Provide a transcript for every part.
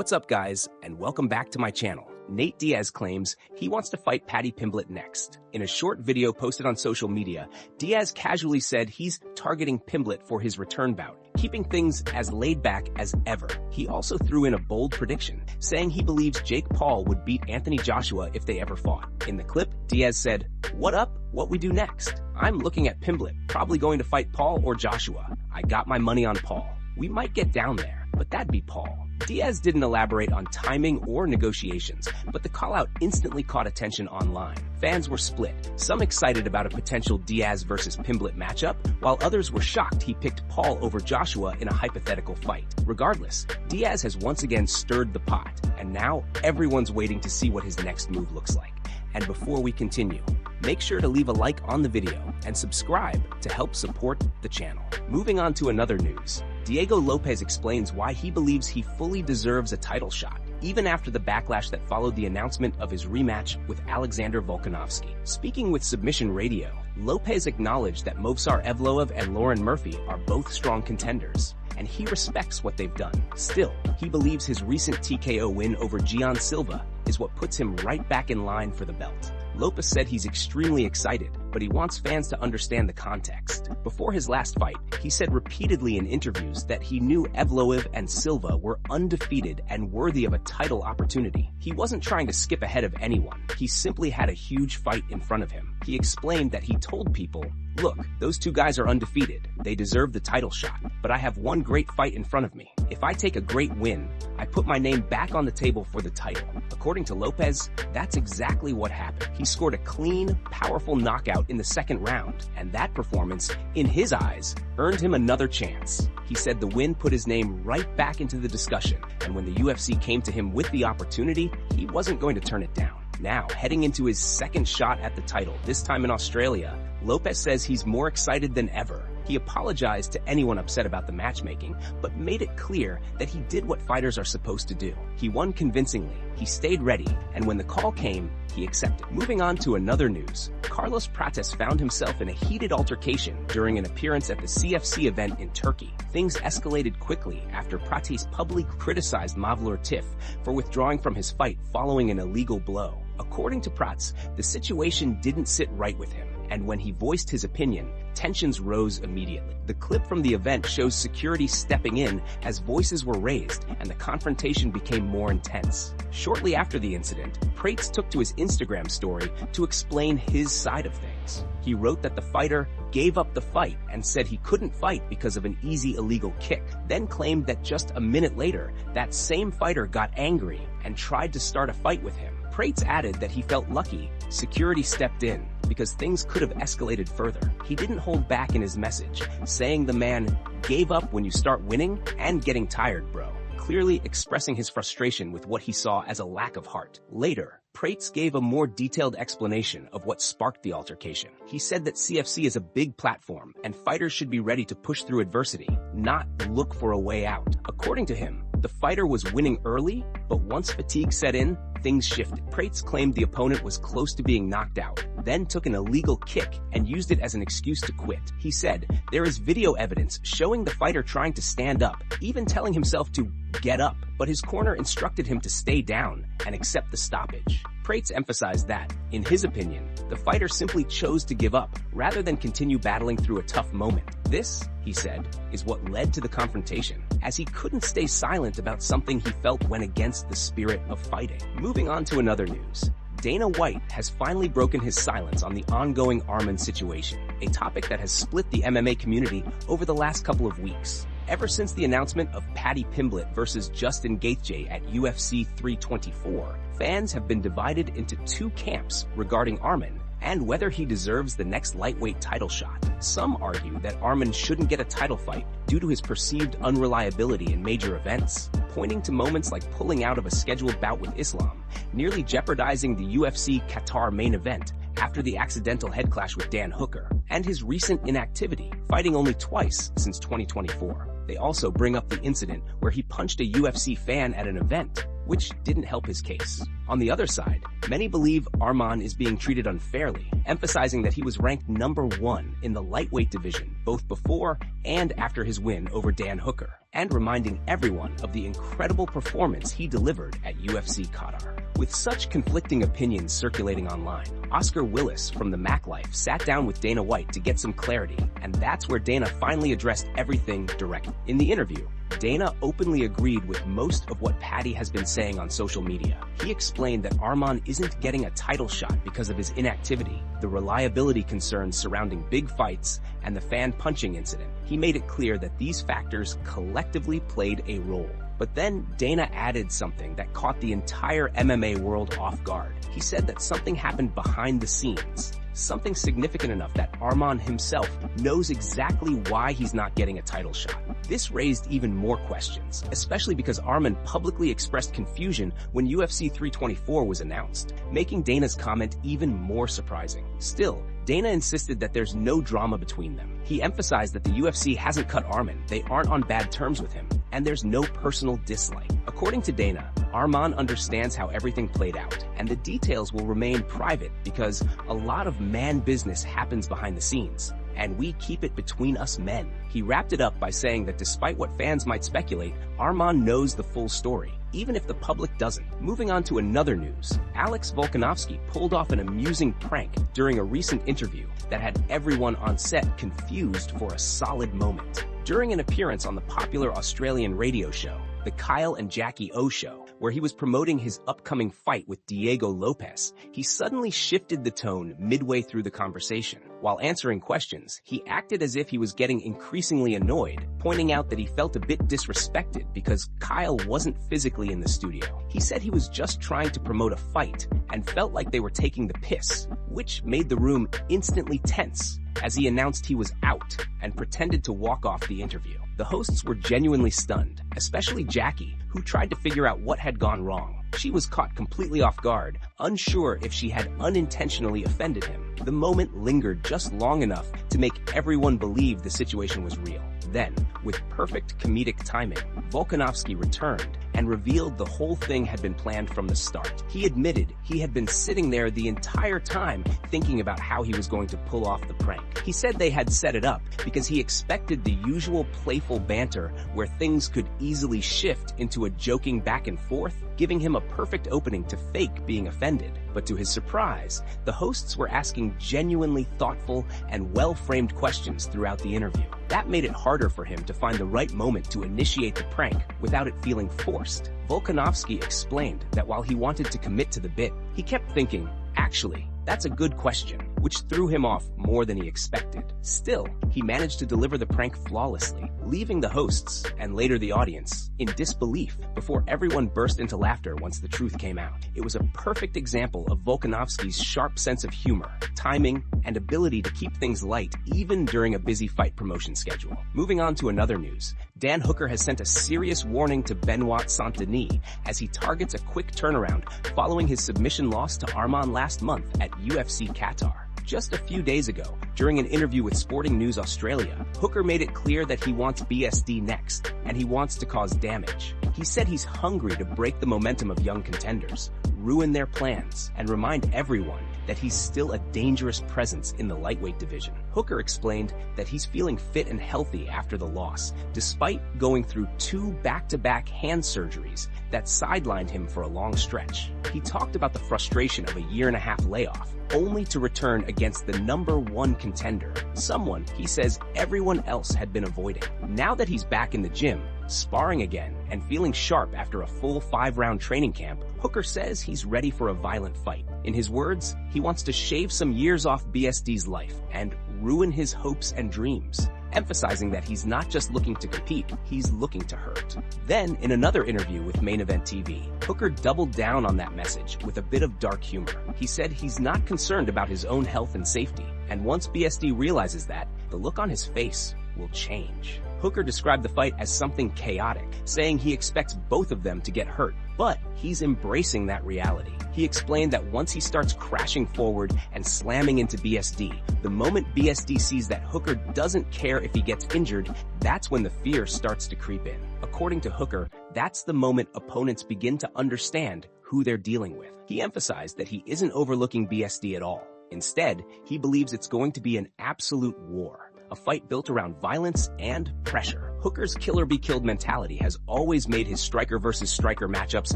What's up, guys, and welcome back to my channel. Nate Diaz claims he wants to fight Paddy Pimblett next. In a short video posted on social media, Diaz casually said he's targeting Pimblett for his return bout, keeping things as laid back as ever. He also threw in a bold prediction, saying he believes Jake Paul would beat Anthony Joshua if they ever fought. In the clip, Diaz said, "What up? What we do next? I'm looking at Pimblett, probably going to fight Paul or Joshua. I got my money on Paul. We might get down there, but that'd be Paul." Diaz didn't elaborate on timing or negotiations, but the call-out instantly caught attention online. Fans were split, some excited about a potential Diaz versus Pimblett matchup, while others were shocked he picked Paul over Joshua in a hypothetical fight. Regardless, Diaz has once again stirred the pot, and now everyone's waiting to see what his next move looks like. And before we continue, make sure to leave a like on the video and subscribe to help support the channel. Moving on to another news, Diego Lopes explains why he believes he fully deserves a title shot, even after the backlash that followed the announcement of his rematch with Alexander Volkanovski. Speaking with Submission Radio, Lopes acknowledged that Movsar Evloev and Lauren Murphy are both strong contenders, and he respects what they've done. Still, he believes his recent TKO win over Gian Silva is what puts him right back in line for the belt. Lopes said he's extremely excited, but he wants fans to understand the context. Before his last fight, he said repeatedly in interviews that he knew Evloev and Silva were undefeated and worthy of a title opportunity. He wasn't trying to skip ahead of anyone. He simply had a huge fight in front of him. He explained that he told people, "Look, those two guys are undefeated. They deserve the title shot, but I have one great fight in front of me. If I take a great win, I put my name back on the table for the title." According to Lopes, that's exactly what happened. He scored a clean, powerful knockout in the second round, and that performance, in his eyes, earned him another chance. He said the win put his name right back into the discussion, and when the UFC came to him with the opportunity, he wasn't going to turn it down. Now, heading into his second shot at the title, this time in Australia, Lopes says he's more excited than ever. He apologized to anyone upset about the matchmaking, but made it clear that he did what fighters are supposed to do. He won convincingly, he stayed ready, and when the call came, he accepted. Moving on to another news, Carlos Prates found himself in a heated altercation during an appearance at the CFC event in Turkey. Things escalated quickly after Prates publicly criticized Mavlur Tif for withdrawing from his fight following an illegal blow. According to Prates, the situation didn't sit right with him, and when he voiced his opinion, tensions rose immediately. The clip from the event shows security stepping in as voices were raised and the confrontation became more intense. Shortly after the incident, Prates took to his Instagram story to explain his side of things. He wrote that the fighter gave up the fight and said he couldn't fight because of an easy illegal kick, then claimed that just a minute later, that same fighter got angry and tried to start a fight with him. Prates added that he felt lucky security stepped in because things could have escalated further. He didn't hold back in his message, saying the man gave up when you start winning and getting tired, bro, clearly expressing his frustration with what he saw as a lack of heart. Later, Prates gave a more detailed explanation of what sparked the altercation. He said that CFC is a big platform and fighters should be ready to push through adversity, not look for a way out. According to him, the fighter was winning early, but once fatigue set in, things shifted. Prates claimed the opponent was close to being knocked out, then took an illegal kick and used it as an excuse to quit. He said, "There is video evidence showing the fighter trying to stand up, even telling himself to get up, but his corner instructed him to stay down and accept the stoppage." Prates emphasized that, in his opinion, the fighter simply chose to give up rather than continue battling through a tough moment. This, he said, is what led to the confrontation, as he couldn't stay silent about something he felt went against the spirit of fighting. Moving on to another news. Dana White has finally broken his silence on the ongoing Arman situation, a topic that has split the MMA community over the last couple of weeks. Ever since the announcement of Paddy Pimblett versus Justin Gaethje at UFC 324, fans have been divided into two camps regarding Arman and whether he deserves the next lightweight title shot. Some argue that Arman shouldn't get a title fight due to his perceived unreliability in major events, pointing to moments like pulling out of a scheduled bout with Islam, nearly jeopardizing the UFC Qatar main event after the accidental head clash with Dan Hooker, and his recent inactivity, fighting only twice since 2024. They also bring up the incident where he punched a UFC fan at an event, which didn't help his case. On the other side, many believe Arman is being treated unfairly, emphasizing that he was ranked #1 in the lightweight division both before and after his win over Dan Hooker, and reminding everyone of the incredible performance he delivered at UFC Qatar. With such conflicting opinions circulating online, Oscar Willis from the Mac Life sat down with Dana White to get some clarity, and that's where Dana finally addressed everything directly. In the interview, Dana openly agreed with most of what Paddy has been saying on social media. He explained that Arman isn't getting a title shot because of his inactivity, the reliability concerns surrounding big fights, and the fan punching incident. He made it clear that these factors collectively played a role. But then Dana added something that caught the entire MMA world off guard. He said that something happened behind the scenes, something significant enough that Arman himself knows exactly why he's not getting a title shot. This raised even more questions, especially because Arman publicly expressed confusion when UFC 324 was announced, making Dana's comment even more surprising. Still, Dana insisted that there's no drama between them. He emphasized that the UFC hasn't cut Arman, they aren't on bad terms with him, and there's no personal dislike. According to Dana, Arman understands how everything played out, and the details will remain private because a lot of man business happens behind the scenes, and we keep it between us men. He wrapped it up by saying that despite what fans might speculate, Arman knows the full story, even if the public doesn't. Moving on to another news, Alex Volkanovski pulled off an amusing prank during a recent interview that had everyone on set confused for a solid moment. During an appearance on the popular Australian radio show, The Kyle and Jackie O Show, where he was promoting his upcoming fight with Diego Lopes, he suddenly shifted the tone midway through the conversation. While answering questions, he acted as if he was getting increasingly annoyed, pointing out that he felt a bit disrespected because Kyle wasn't physically in the studio. He said he was just trying to promote a fight and felt like they were taking the piss, which made the room instantly tense as he announced he was out and pretended to walk off the interview. The hosts were genuinely stunned, especially Jackie, who tried to figure out what had gone wrong. She was caught completely off guard, unsure if she had unintentionally offended him. The moment lingered just long enough to make everyone believe the situation was real. Then, with perfect comedic timing, Volkanovski returned and revealed the whole thing had been planned from the start. He admitted he had been sitting there the entire time thinking about how he was going to pull off the prank. He said they had set it up because he expected the usual playful banter where things could easily shift into a joking back and forth, giving him a perfect opening to fake being offended. But to his surprise, the hosts were asking genuinely thoughtful and well-framed questions throughout the interview. That made it harder for him to find the right moment to initiate the prank without it feeling forced. Volkanovski explained that while he wanted to commit to the bit, he kept thinking, actually, that's a good question, which threw him off more than he expected. Still, he managed to deliver the prank flawlessly, leaving the hosts, and later the audience, in disbelief before everyone burst into laughter once the truth came out. It was a perfect example of Volkanovski's sharp sense of humor, timing, and ability to keep things light even during a busy fight promotion schedule. Moving on to another news, Dan Hooker has sent a serious warning to Benoit Saint-Denis as he targets a quick turnaround following his submission loss to Arman last month at UFC Qatar. Just a few days ago, during an interview with Sporting News Australia, Hooker made it clear that he wants BSD next, and he wants to cause damage. He said he's hungry to break the momentum of young contenders, ruin their plans, and remind everyone that he's still a dangerous presence in the lightweight division. Hooker explained that he's feeling fit and healthy after the loss, despite going through 2 back-to-back hand surgeries that sidelined him for a long stretch. He talked about the frustration of a 1.5-year layoff, only to return against the #1 contender, someone he says everyone else had been avoiding. Now that he's back in the gym, sparring again, and feeling sharp after a full 5-round training camp, Hooker says he's ready for a violent fight. In his words, he wants to shave some years off BSD's life and ruin his hopes and dreams, emphasizing that he's not just looking to compete, he's looking to hurt. Then, in another interview with Main Event TV, Hooker doubled down on that message with a bit of dark humor. He said he's not concerned about his own health and safety, and once BSD realizes that, the look on his face will change. Hooker described the fight as something chaotic, saying he expects both of them to get hurt, but he's embracing that reality. He explained that once he starts crashing forward and slamming into BSD, the moment BSD sees that Hooker doesn't care if he gets injured, that's when the fear starts to creep in. According to Hooker, that's the moment opponents begin to understand who they're dealing with. He emphasized that he isn't overlooking BSD at all. Instead, he believes it's going to be an absolute war, a fight built around violence and pressure. Hooker's killer-be-killed mentality has always made his striker versus striker matchups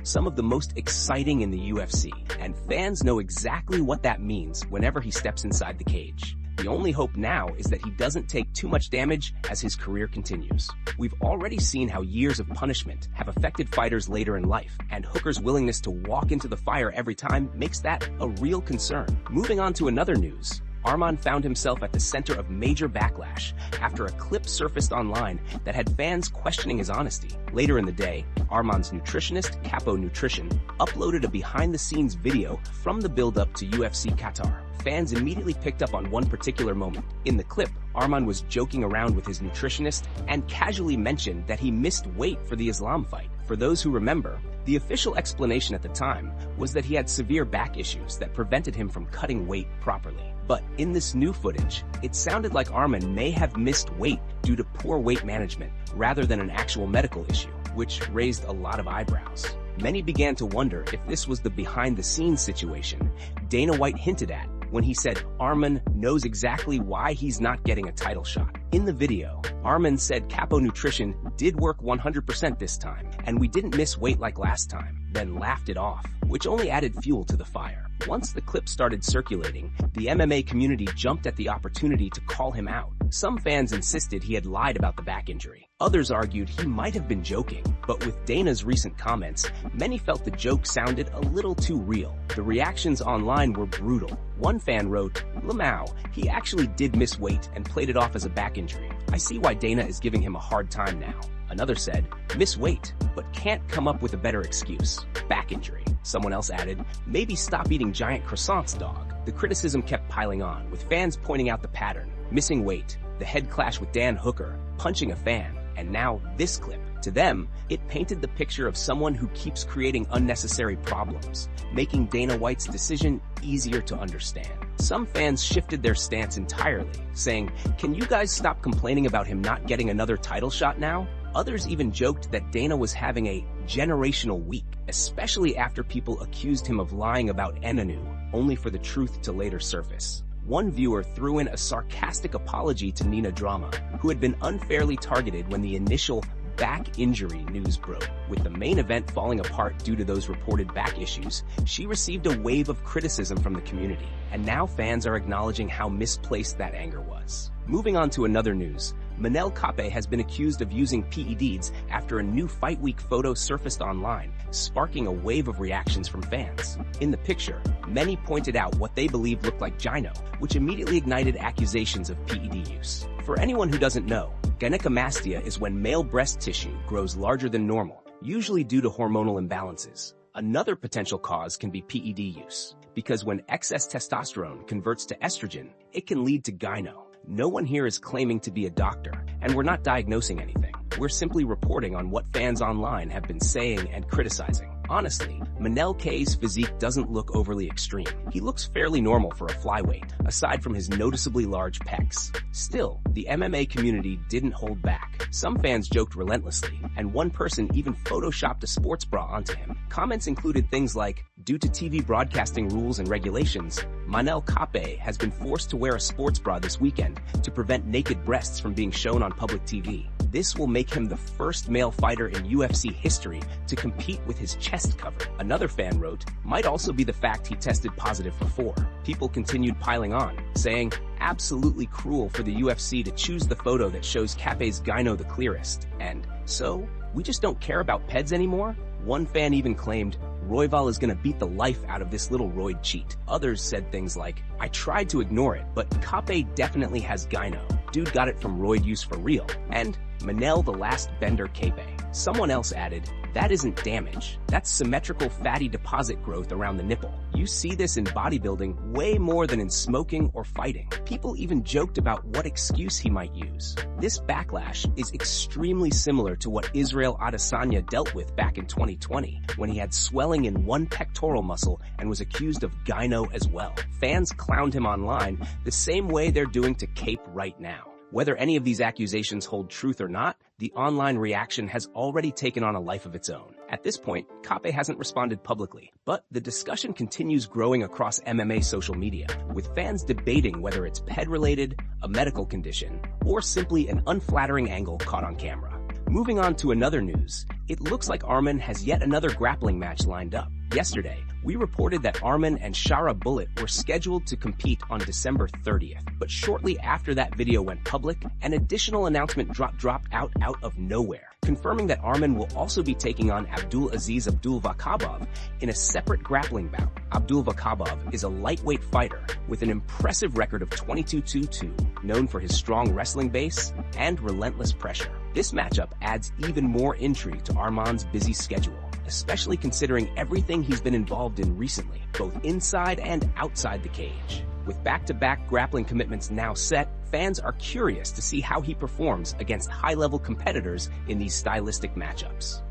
some of the most exciting in the UFC, and fans know exactly what that means whenever he steps inside the cage. The only hope now is that he doesn't take too much damage as his career continues. We've already seen how years of punishment have affected fighters later in life, and Hooker's willingness to walk into the fire every time makes that a real concern. Moving on to another news. Arman found himself at the center of major backlash after a clip surfaced online that had fans questioning his honesty. Later in the day, Arman's nutritionist, Kape Nutrition, uploaded a behind-the-scenes video from the build-up to UFC Qatar. Fans immediately picked up on one particular moment. In the clip, Arman was joking around with his nutritionist and casually mentioned that he missed weight for the Islam fight. For those who remember, the official explanation at the time was that he had severe back issues that prevented him from cutting weight properly. But in this new footage, it sounded like Arman may have missed weight due to poor weight management rather than an actual medical issue, which raised a lot of eyebrows. Many began to wonder if this was the behind-the-scenes situation Dana White hinted at when he said Arman knows exactly why he's not getting a title shot. In the video, Arman said Kape Nutrition did work 100% this time, and we didn't miss weight like last time, then laughed it off, which only added fuel to the fire. Once the clip started circulating, the MMA community jumped at the opportunity to call him out. Some fans insisted he had lied about the back injury. Others argued he might have been joking, but with Dana's recent comments, many felt the joke sounded a little too real. The reactions online were brutal. One fan wrote, "Lamau, he actually did miss weight and played it off as a back injury. I see why Dana is giving him a hard time now." Another said, "Miss weight, but can't come up with a better excuse. Back injury." Someone else added, "Maybe stop eating giant croissants, dog." The criticism kept piling on, with fans pointing out the pattern: missing weight, the head clash with Dan Hooker, punching a fan, and now this clip. To them, it painted the picture of someone who keeps creating unnecessary problems, making Dana White's decision easier to understand. Some fans shifted their stance entirely, saying, "Can you guys stop complaining about him not getting another title shot now?" Others even joked that Dana was having a generational week, especially after people accused him of lying about Enanu, only for the truth to later surface. One viewer threw in a sarcastic apology to Nina Drama, who had been unfairly targeted when the initial back injury news broke. With the main event falling apart due to those reported back issues, she received a wave of criticism from the community, and now fans are acknowledging how misplaced that anger was. Moving on to another news, Manel Kape has been accused of using PEDs after a new Fight Week photo surfaced online, sparking a wave of reactions from fans. In the picture, many pointed out what they believe looked like gyno, which immediately ignited accusations of PED use. For anyone who doesn't know, gynecomastia is when male breast tissue grows larger than normal, usually due to hormonal imbalances. Another potential cause can be PED use, because when excess testosterone converts to estrogen, it can lead to gyno. No one here is claiming to be a doctor, and we're not diagnosing anything. We're simply reporting on what fans online have been saying and criticizing. Honestly, Manel K's physique doesn't look overly extreme. He looks fairly normal for a flyweight, aside from his noticeably large pecs. Still, the MMA community didn't hold back. Some fans joked relentlessly, and one person even photoshopped a sports bra onto him. Comments included things like, "Due to TV broadcasting rules and regulations, Manel Kape has been forced to wear a sports bra this weekend to prevent naked breasts from being shown on public TV. This will make him the first male fighter in UFC history to compete with his chest covered." Another fan wrote, "Might also be the fact he tested positive for 4. People continued piling on, saying, "Absolutely cruel for the UFC to choose the photo that shows Kape's gyno the clearest. And so, we just don't care about PEDs anymore?" One fan even claimed, "Royval is gonna beat the life out of this little roid cheat." Others said things like, "I tried to ignore it, but Kape definitely has gyno. Dude got it from roid use for real." And Manel the last bender Kape. Someone else added, "That isn't damage. That's symmetrical fatty deposit growth around the nipple. You see this in bodybuilding way more than in smoking or fighting." People even joked about what excuse he might use. This backlash is extremely similar to what Israel Adesanya dealt with back in 2020, when he had swelling in one pectoral muscle and was accused of gyno as well. Fans clowned him online the same way they're doing to Kape right now. Whether any of these accusations hold truth or not, the online reaction has already taken on a life of its own. At this point, Kape hasn't responded publicly, but the discussion continues growing across MMA social media, with fans debating whether it's PED-related, a medical condition, or simply an unflattering angle caught on camera. Moving on to another news, it looks like Arman has yet another grappling match lined up. Yesterday, we reported that Arman and Shara Bullet were scheduled to compete on December 30th, but shortly after that video went public, an additional announcement dropped out of nowhere, confirming that Arman will also be taking on Abdulaziz Abdulvakabov in a separate grappling bout. Abdulvakabov is a lightweight fighter with an impressive record of 22-2-2, known for his strong wrestling base and relentless pressure. This matchup adds even more intrigue to Arman's busy schedule, especially considering everything he's been involved in recently, both inside and outside the cage. With back-to-back grappling commitments now set, fans are curious to see how he performs against high-level competitors in these stylistic matchups.